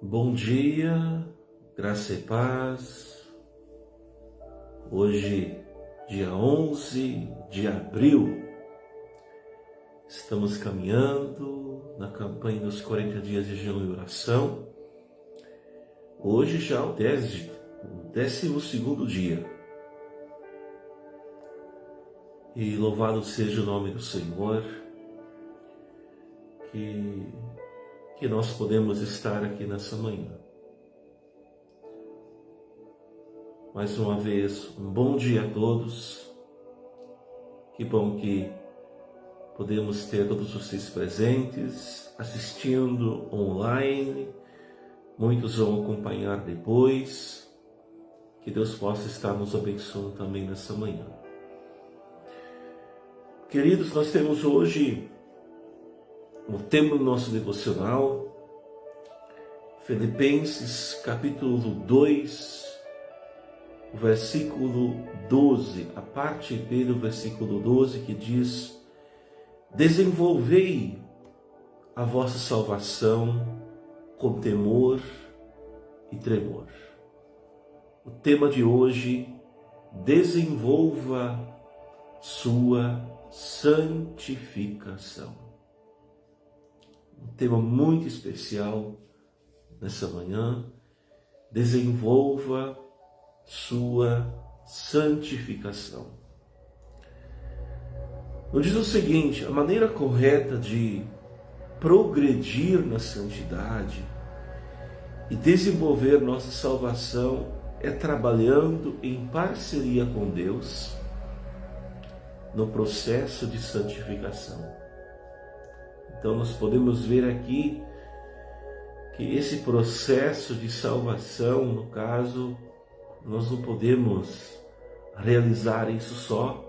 Bom dia, graça e paz. Hoje, dia 11 de abril, estamos caminhando na campanha dos 40 dias de jejum e oração. Hoje já o 12º dia. E louvado seja o nome do Senhor, que nós podemos estar aqui nessa manhã. Mais uma vez, um bom dia a todos. Que bom que podemos ter todos vocês presentes, assistindo online. Muitos vão acompanhar depois. Que Deus possa estar nos abençoando também nessa manhã. Queridos, nós temos hoje o tema do nosso devocional, Filipenses capítulo 2, versículo 12, a parte B do versículo 12, que diz: desenvolvei a vossa salvação com temor e tremor. O tema de hoje: desenvolva sua santificação. Um tema muito especial nessa manhã. Desenvolva sua santificação. Nos diz o seguinte: a maneira correta de progredir na santidade e desenvolver nossa salvação é trabalhando em parceria com Deus no processo de santificação. Então nós podemos ver aqui que esse processo de salvação, no caso, nós não podemos realizar isso só,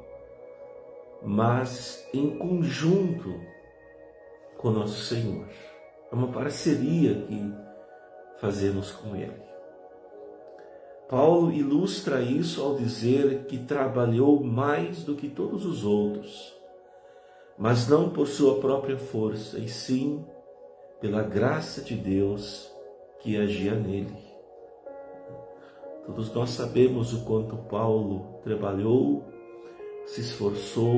mas em conjunto com nosso Senhor. É uma parceria que fazemos com Ele. Paulo ilustra isso ao dizer que trabalhou mais do que todos os outros, mas não por sua própria força, e sim pela graça de Deus que agia nele. Todos nós sabemos o quanto Paulo trabalhou, se esforçou,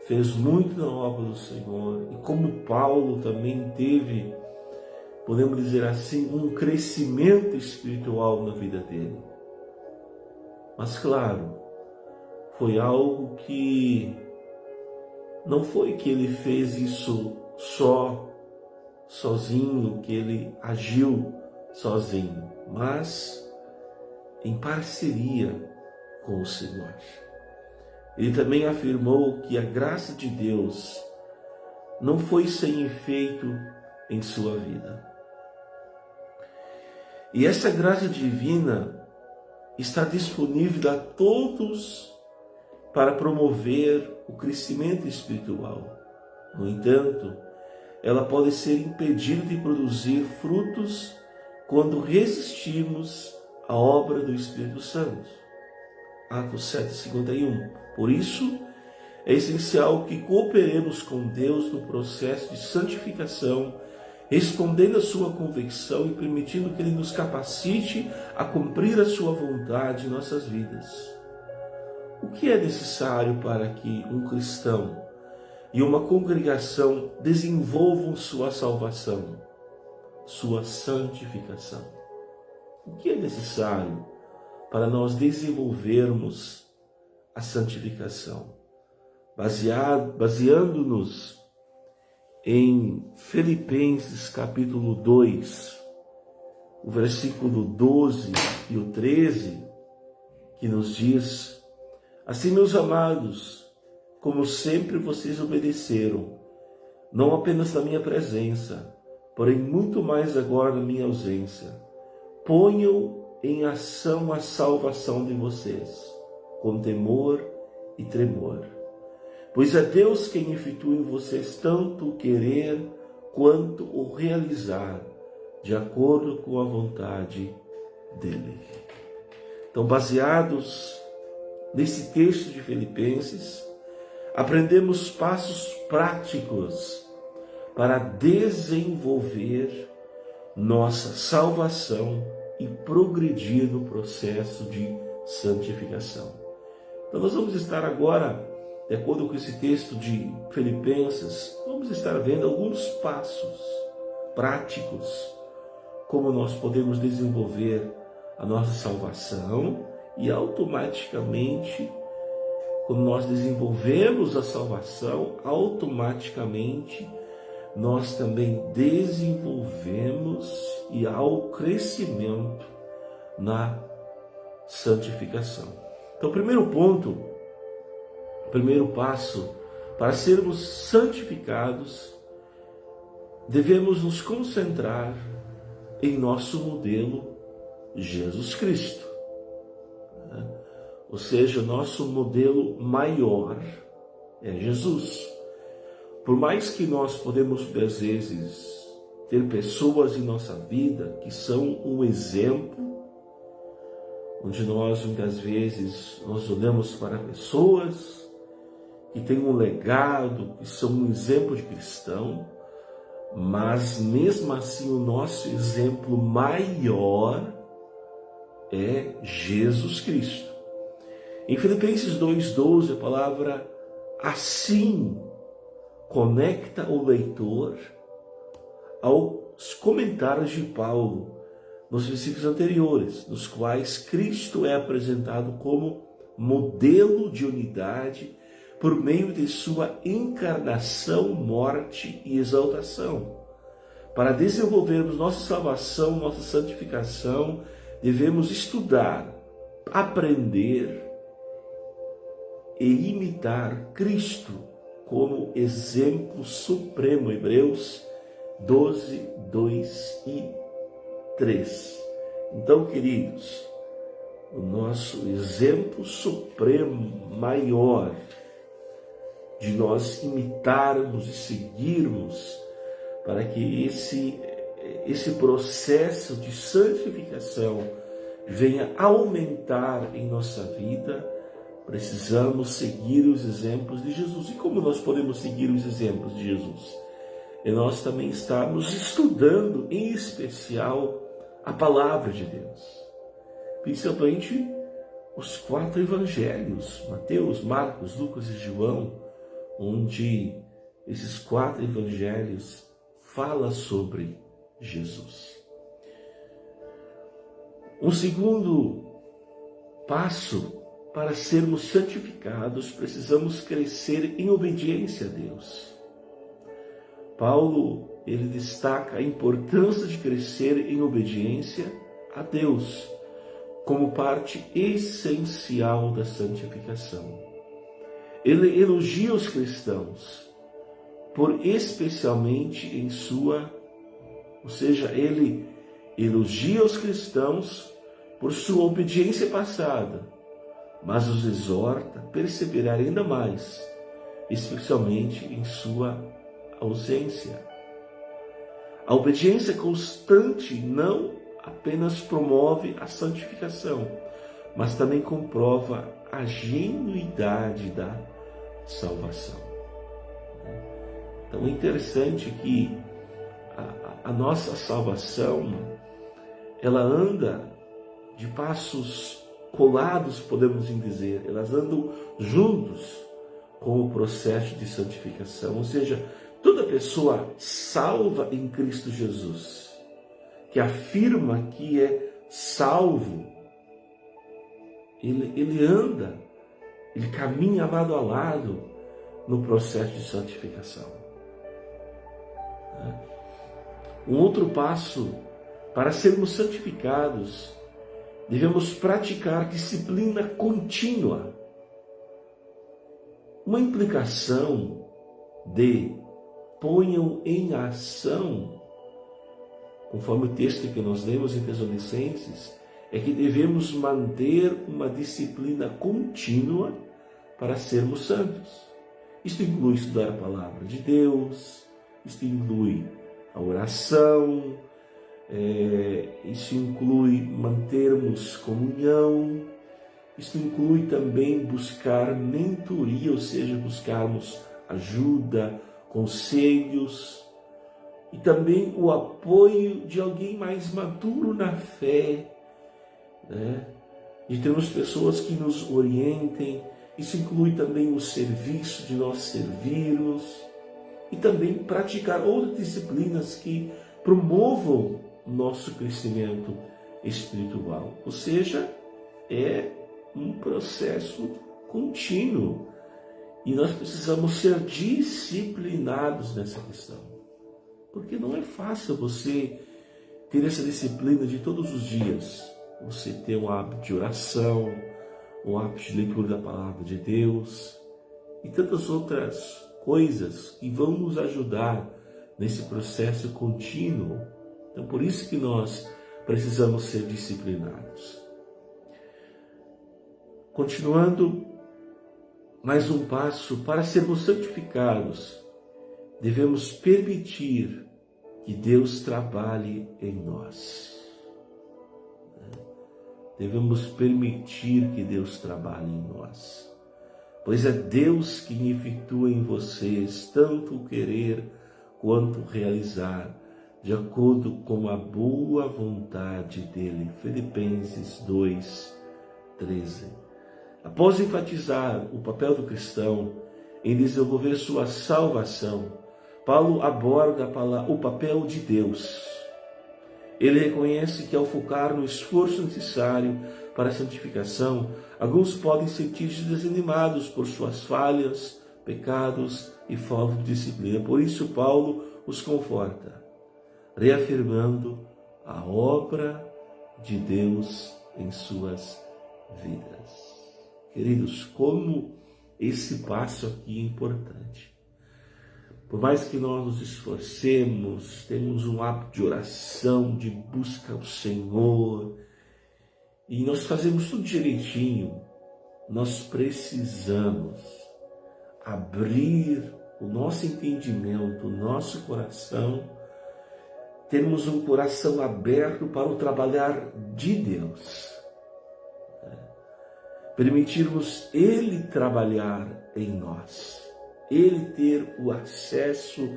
fez muito na obra do Senhor, e como Paulo também teve, podemos dizer assim, um crescimento espiritual na vida dele. Mas claro, foi algo que não foi que ele fez isso sozinho, que ele agiu sozinho, mas em parceria com o Senhor. Ele também afirmou que a graça de Deus não foi sem efeito em sua vida. E essa graça divina está disponível a todos para promover o crescimento espiritual. No entanto, ela pode ser impedida de produzir frutos quando resistimos à obra do Espírito Santo. Atos 7:51. Por isso, é essencial que cooperemos com Deus no processo de santificação, respondendo à sua convicção e permitindo que Ele nos capacite a cumprir a sua vontade em nossas vidas. O que é necessário para que um cristão e uma congregação desenvolvam sua salvação, sua santificação? O que é necessário para nós desenvolvermos a santificação? Baseando-nos em Filipenses capítulo 2, o versículo 12 e o 13, que nos diz: assim, meus amados, como sempre vocês obedeceram, não apenas na minha presença, porém muito mais agora na minha ausência. Ponham em ação a salvação de vocês, com temor e tremor. Pois é Deus quem efetua em vocês tanto o querer quanto o realizar, de acordo com a vontade dele. Então, baseados nesse texto de Filipenses, aprendemos passos práticos para desenvolver nossa salvação e progredir no processo de santificação. Então nós vamos estar agora, de acordo com esse texto de Filipenses, vamos estar vendo alguns passos práticos, como nós podemos desenvolver a nossa salvação e automaticamente, quando nós desenvolvemos a salvação, automaticamente nós também desenvolvemos e há o crescimento na santificação. Então, o primeiro ponto, o primeiro passo para sermos santificados, devemos nos concentrar em nosso modelo Jesus Cristo. Ou seja, o nosso modelo maior é Jesus. Por mais que nós podemos, às vezes, ter pessoas em nossa vida que são um exemplo, onde nós, muitas vezes, nós olhamos para pessoas que têm um legado, que são um exemplo de cristão, mas mesmo assim o nosso exemplo maior é Jesus Cristo. Em Filipenses 2,12, a palavra assim conecta o leitor aos comentários de Paulo nos versículos anteriores, nos quais Cristo é apresentado como modelo de unidade por meio de sua encarnação, morte e exaltação. Para desenvolvermos nossa salvação, nossa santificação, devemos estudar, aprender e imitar Cristo como exemplo supremo. Hebreus 12, 2 e 3. Então, queridos, o nosso exemplo supremo, maior, de nós imitarmos e seguirmos, para que esse processo de santificação venha aumentar em nossa vida, precisamos seguir os exemplos de Jesus. E como nós podemos seguir os exemplos de Jesus? E nós também estamos estudando, em especial, a palavra de Deus. Principalmente os 4 evangelhos, Mateus, Marcos, Lucas e João, onde esses 4 evangelhos falam sobre Jesus. Um segundo passo para sermos santificados, precisamos crescer em obediência a Deus. Paulo, ele destaca a importância de crescer em obediência a Deus, como parte essencial da santificação. Ele elogia os cristãos, por especialmente em ele elogia os cristãos por sua obediência passada, mas os exorta a perseverar ainda mais, especialmente em sua ausência. A obediência constante não apenas promove a santificação, mas também comprova a genuidade da salvação. Então é interessante que a nossa salvação, ela anda de passos colados, podemos dizer, elas andam juntos com o processo de santificação. Ou seja, toda pessoa salva em Cristo Jesus, que afirma que é salvo, ele anda, ele caminha lado a lado no processo de santificação. Um outro passo para sermos santificados, devemos praticar disciplina contínua. Uma implicação de ponham em ação conforme o texto que nós lemos em Tessalonicenses, é que devemos manter uma disciplina contínua para sermos santos. Isto inclui estudar a palavra de Deus, isto inclui a oração, isso inclui mantermos comunhão, isso inclui também buscar mentoria, ou seja, buscarmos ajuda, conselhos, e também o apoio de alguém mais maduro na fé, né? De termos pessoas que nos orientem. Isso inclui também o serviço, de nós servirmos, e também praticar outras disciplinas que promovam nosso crescimento espiritual. Ou seja, é um processo contínuo e nós precisamos ser disciplinados nessa questão, porque não é fácil você ter essa disciplina de todos os dias, você ter um hábito de oração, um hábito de leitura da palavra de Deus e tantas outras coisas que vão nos ajudar nesse processo contínuo. Então, por isso que nós precisamos ser disciplinados. Continuando, mais um passo: para sermos santificados, devemos permitir que Deus trabalhe em nós. Devemos permitir que Deus trabalhe em nós, pois é Deus quem efetua em vocês tanto o querer quanto o realizar, de acordo com a boa vontade dele. Filipenses 2:13. Após enfatizar o papel do cristão em desenvolver sua salvação, Paulo aborda o papel de Deus. Ele reconhece que ao focar no esforço necessário para a santificação, alguns podem sentir-se desanimados por suas falhas, pecados e falta de disciplina. Por isso, Paulo os conforta, reafirmando a obra de Deus em suas vidas. Queridos, como esse passo aqui é importante. Por mais que nós nos esforcemos, temos um hábito de oração, de busca ao Senhor, e nós fazemos tudo direitinho, nós precisamos abrir o nosso entendimento, o nosso coração, termos um coração aberto para o trabalhar de Deus. Permitirmos Ele trabalhar em nós, Ele ter o acesso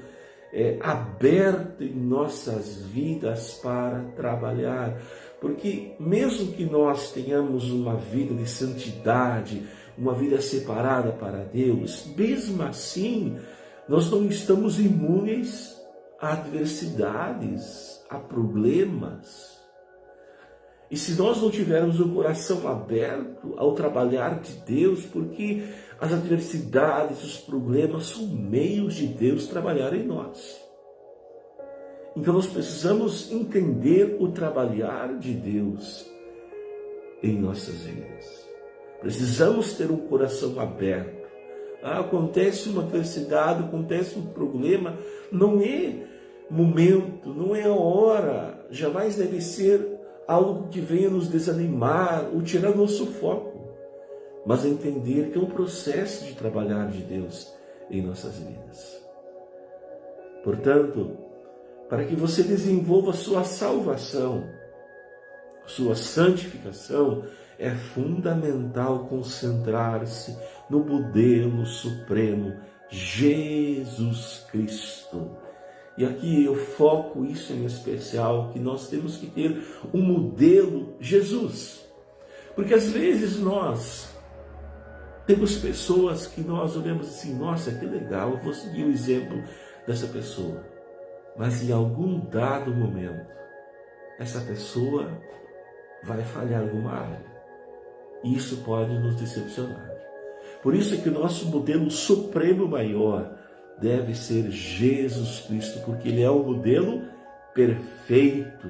aberto em nossas vidas para trabalhar. Porque mesmo que nós tenhamos uma vida de santidade, uma vida separada para Deus, mesmo assim, nós não estamos imunes a adversidades, a problemas. E se nós não tivermos o coração aberto ao trabalhar de Deus, porque as adversidades, os problemas são meios de Deus trabalhar em nós. Então nós precisamos entender o trabalhar de Deus em nossas vidas. Precisamos ter um coração aberto. Acontece uma adversidade, acontece um problema, não é momento, não é a hora, jamais deve ser algo que venha nos desanimar ou tirar nosso foco, mas entender que é um processo de trabalhar de Deus em nossas vidas. Portanto, para que você desenvolva sua salvação, sua santificação, é fundamental concentrar-se no modelo supremo, Jesus Cristo. E aqui eu foco isso em especial, que nós temos que ter um modelo Jesus. Porque às vezes nós temos pessoas que nós olhamos assim, nossa, que legal, eu vou seguir o exemplo dessa pessoa. Mas em algum dado momento, essa pessoa vai falhar em alguma área. E isso pode nos decepcionar. Por isso é que o nosso modelo supremo maior deve ser Jesus Cristo, porque Ele é o modelo perfeito,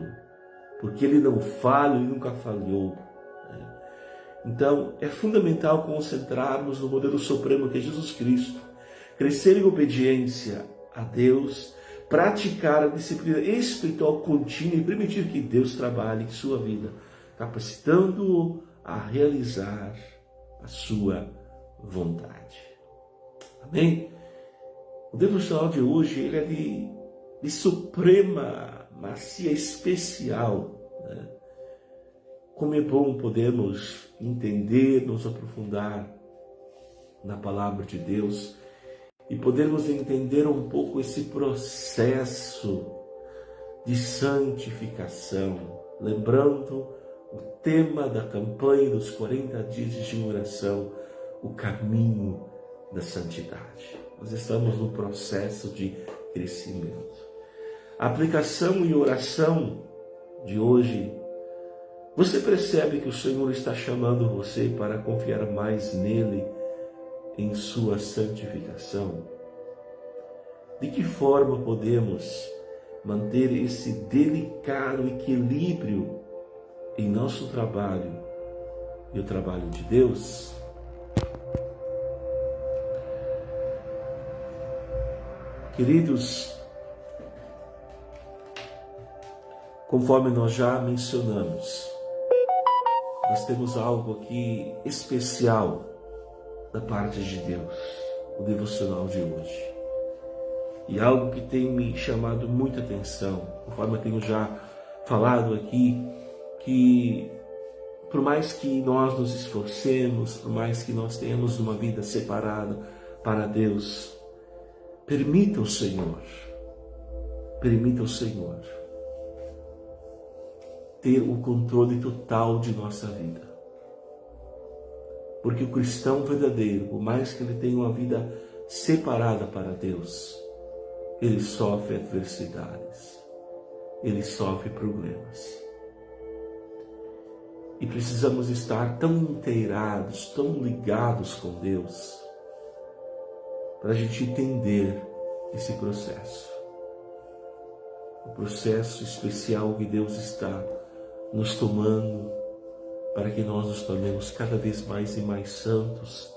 porque Ele não falha e nunca falhou. Então, é fundamental concentrarmos no modelo supremo que é Jesus Cristo, crescer em obediência a Deus, praticar a disciplina espiritual contínua e permitir que Deus trabalhe em sua vida, capacitando-o a realizar a sua vontade. Amém? O devocional de hoje ele é de suprema macia especial, né? Como é bom podermos entender, nos aprofundar na palavra de Deus e podermos entender um pouco esse processo de santificação, lembrando o tema da campanha dos 40 dias de oração, o caminho da santidade. Nós estamos no processo de crescimento. A aplicação e oração de hoje, você percebe que o Senhor está chamando você para confiar mais nele em sua santificação? De que forma podemos manter esse delicado equilíbrio em nosso trabalho e o trabalho de Deus? Queridos, conforme nós já mencionamos, nós temos algo aqui especial da parte de Deus, o devocional de hoje. E algo que tem me chamado muita atenção, conforme eu tenho já falado aqui, que por mais que nós nos esforcemos, por mais que nós tenhamos uma vida separada para Deus, permita o Senhor ter o controle total de nossa vida. Porque o cristão verdadeiro, por mais que ele tenha uma vida separada para Deus, ele sofre adversidades, ele sofre problemas. E precisamos estar tão inteirados, tão ligados com Deus, para a gente entender esse processo. O processo especial que Deus está nos tomando para que nós nos tornemos cada vez mais e mais santos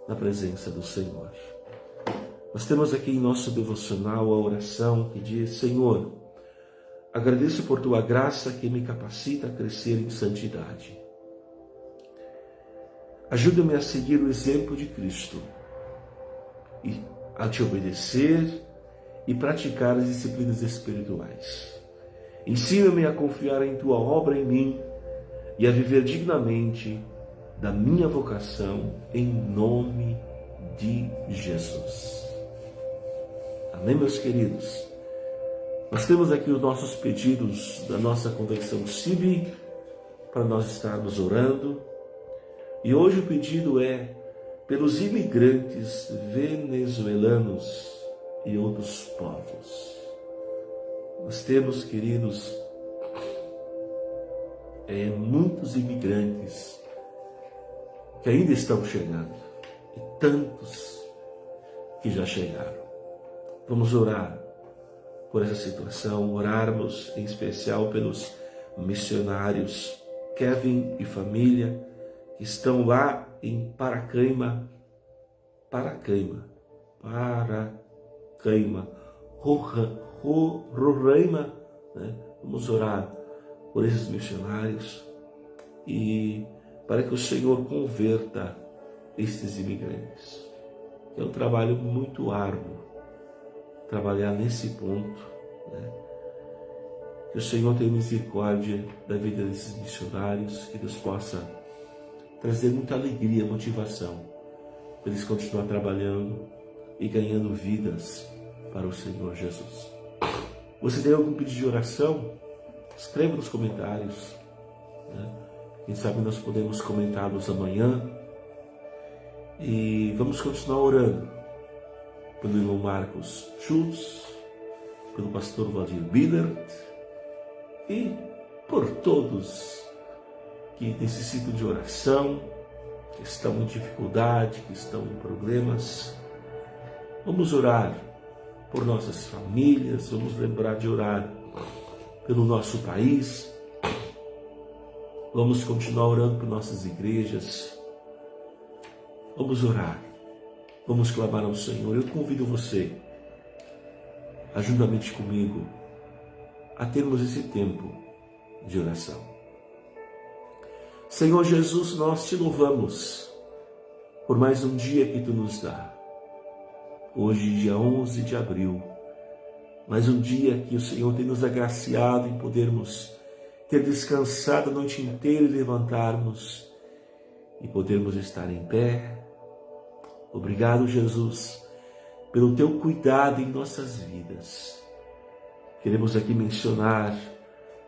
na presença do Senhor. Nós temos aqui em nosso devocional a oração que diz: Senhor, agradeço por tua graça que me capacita a crescer em santidade. Ajuda-me a seguir o exemplo de Cristo e a te obedecer e praticar as disciplinas espirituais. Ensina-me a confiar em tua obra em mim e a viver dignamente da minha vocação, em nome de Jesus. Amém, meus queridos? Nós temos aqui os nossos pedidos da nossa convenção CIB para nós estarmos orando. E hoje o pedido é pelos imigrantes venezuelanos e outros povos. Nós temos, queridos, muitos imigrantes que ainda estão chegando e tantos que já chegaram. Vamos orar por essa situação, orarmos em especial pelos missionários Kevin e família que estão lá em Roraima, né? Vamos orar por esses missionários e para que o Senhor converta estes imigrantes. É um trabalho muito árduo trabalhar nesse ponto, né? Que o Senhor tenha misericórdia da vida desses missionários, que Deus possa trazer muita alegria, motivação para eles continuar trabalhando e ganhando vidas para o Senhor Jesus. Você tem algum pedido de oração? Escreva nos comentários, né? Quem sabe nós podemos comentá-los amanhã. E vamos continuar orando pelo irmão Marcos Schultz, pelo pastor Valdir Billert e por todos que necessitam de oração, que estão em dificuldade, que estão em problemas. Vamos orar por nossas famílias, vamos lembrar de orar pelo nosso país. Vamos continuar orando por nossas igrejas. Vamos orar, vamos clamar ao Senhor. Eu convido você juntamente comigo, a termos esse tempo de oração. Senhor Jesus, nós te louvamos por mais um dia que tu nos dá. Hoje, dia 11 de abril, mais um dia que o Senhor tem nos agraciado em podermos ter descansado a noite inteira e levantarmos e podermos estar em pé. Obrigado, Jesus, pelo teu cuidado em nossas vidas. Queremos aqui mencionar,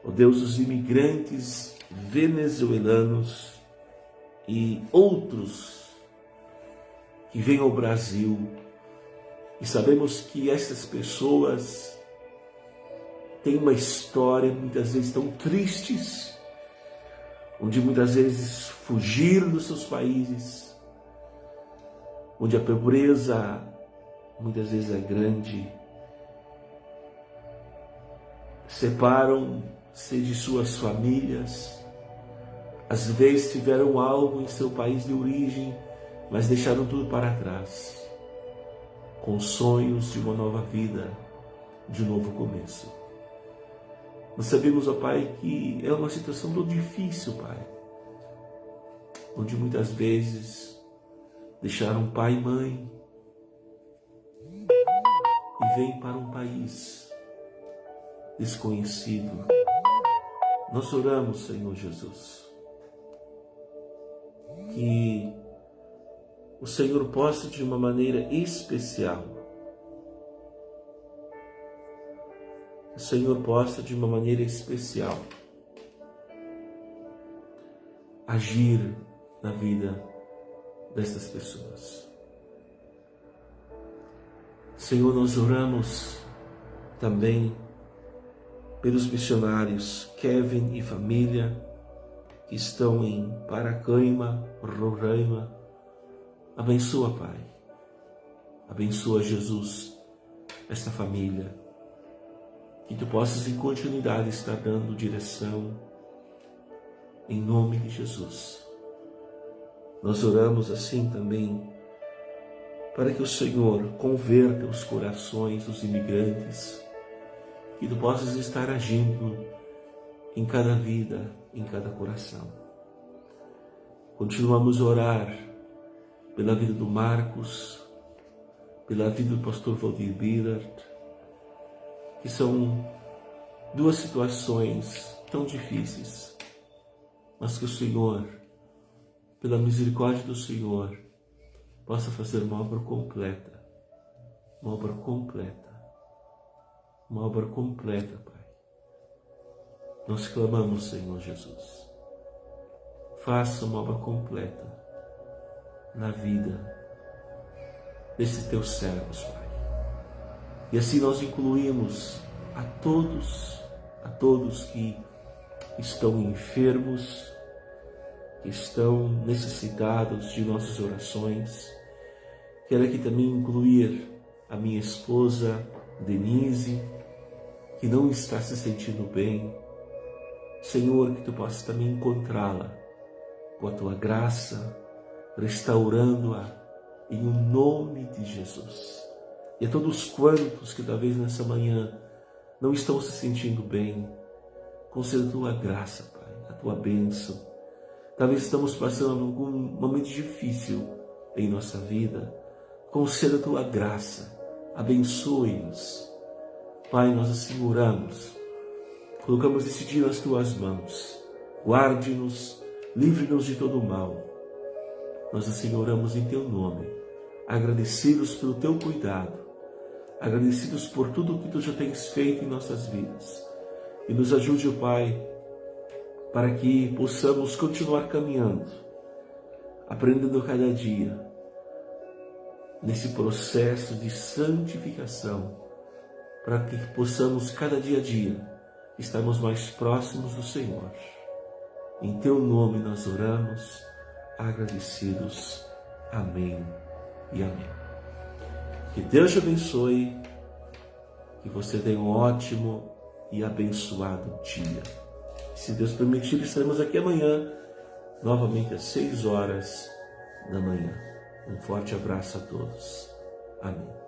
ó Deus, os imigrantes venezuelanos e outros que vêm ao Brasil, e sabemos que essas pessoas têm uma história muitas vezes tão tristes, onde muitas vezes fugiram dos seus países, onde a pobreza muitas vezes é grande, separam-se de suas famílias, às vezes tiveram algo em seu país de origem, mas deixaram tudo para trás, com sonhos de uma nova vida, de um novo começo. Nós sabemos, ó Pai, que é uma situação tão difícil, Pai, onde muitas vezes deixaram pai e mãe e vêm para um país desconhecido. Nós oramos, Senhor Jesus, que o Senhor possa de uma maneira especial, o Senhor possa de uma maneira especial agir na vida destas pessoas. Senhor, nós oramos também pelos missionários Kevin e família que estão em Paracaima, Roraima. Abençoa, Pai. Abençoa, Jesus, esta família. Que tu possas em continuidade estar dando direção, em nome de Jesus. Nós oramos assim também para que o Senhor converta os corações dos imigrantes, que tu possas estar agindo em cada vida, em cada coração. Continuamos a orar pela vida do Marcos, pela vida do pastor Valdir Billard, que são duas situações tão difíceis, mas que o Senhor, pela misericórdia do Senhor, possa fazer uma obra completa, uma obra completa, uma obra completa, Pai. Nós clamamos, Senhor Jesus, faça uma obra completa na vida desses teus servos, Pai. E assim nós incluímos a todos que estão enfermos, que estão necessitados de nossas orações. Quero aqui também incluir a minha esposa, Denise, que não está se sentindo bem. Senhor, que tu possas também encontrá-la com a tua graça, restaurando-a em nome de Jesus. E a todos quantos que talvez nessa manhã não estão se sentindo bem, conceda a tua graça, Pai, a tua bênção. Talvez estamos passando algum momento difícil em nossa vida, conceda a tua graça, abençoe-nos. Pai, nós assim oramos, colocamos esse dia nas tuas mãos, guarde-nos, livre-nos de todo o mal. Nós assim oramos em teu nome, agradecidos pelo teu cuidado, agradecidos por tudo o que tu já tens feito em nossas vidas. E nos ajude, ó Pai, para que possamos continuar caminhando, aprendendo cada dia, nesse processo de santificação, para que possamos cada dia a dia estarmos mais próximos do Senhor. Em teu nome nós oramos, agradecidos. Amém e amém. Que Deus te abençoe, que você tenha um ótimo e abençoado dia. Se Deus permitir, estaremos aqui amanhã, novamente às 6 horas da manhã. Um forte abraço a todos. Amém.